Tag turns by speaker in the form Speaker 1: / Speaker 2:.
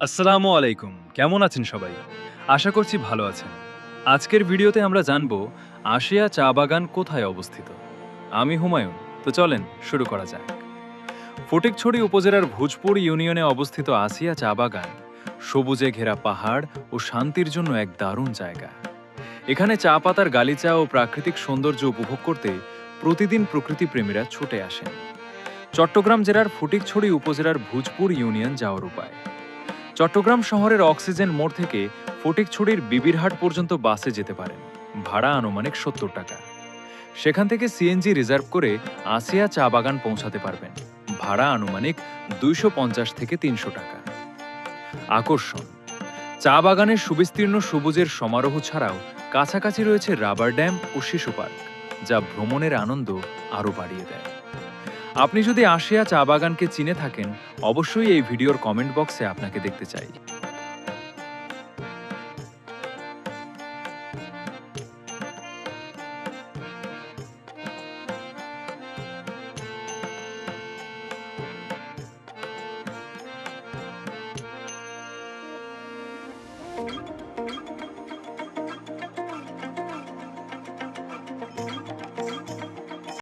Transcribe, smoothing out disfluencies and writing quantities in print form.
Speaker 1: আসসালামু আলাইকুম। কেমন আছেন সবাই? আশা করছি ভালো আছেন। আজকের ভিডিওতে আমরা জানব আশিয়া চা বাগান কোথায় অবস্থিত। আমি হুমায়ুন। তো চলেন শুরু করা যাক। ফটিকছড়ি উপজেলার ভোজপুর ইউনিয়নে অবস্থিত আসিয়া চা বাগান সবুজে ঘেরা পাহাড় ও শান্তির জন্য এক দারুণ জায়গা। এখানে চা পাতার গালিচা ও প্রাকৃতিক সৌন্দর্য উপভোগ করতে প্রতিদিন প্রকৃতিপ্রেমীরা ছুটে আসেন। চট্টগ্রাম জেলার ফটিকছড়ি উপজেলার ভোজপুর ইউনিয়ন যাওয়ার উপায়। চট্টগ্রাম শহরের অক্সিজেন মোড় থেকে ফটিকছড়ির বিবিরহাট পর্যন্ত বাসে যেতে পারেন। ভাড়া আনুমানিক ৭০ টাকা। সেখান থেকে সিএনজি রিজার্ভ করে আসিয়া চা বাগান পৌঁছাতে পারবেন। ভাড়া আনুমানিক ২৫০ থেকে ৩০০ টাকা। আকর্ষণ: চা বাগানের সুবিস্তীর্ণ সবুজের সমারোহ ছাড়াও কাছাকাছি রয়েছে রাবার ড্যাম ও শিশু পার্ক, যা ভ্রমণের আনন্দ আরও বাড়িয়ে দেয়। আপনি যদি আসিয়া চা বাগানকে চিনে থাকেন, অবশ্যই এই ভিডিওর কমেন্ট বক্সে আপনাকে দেখতে চাই।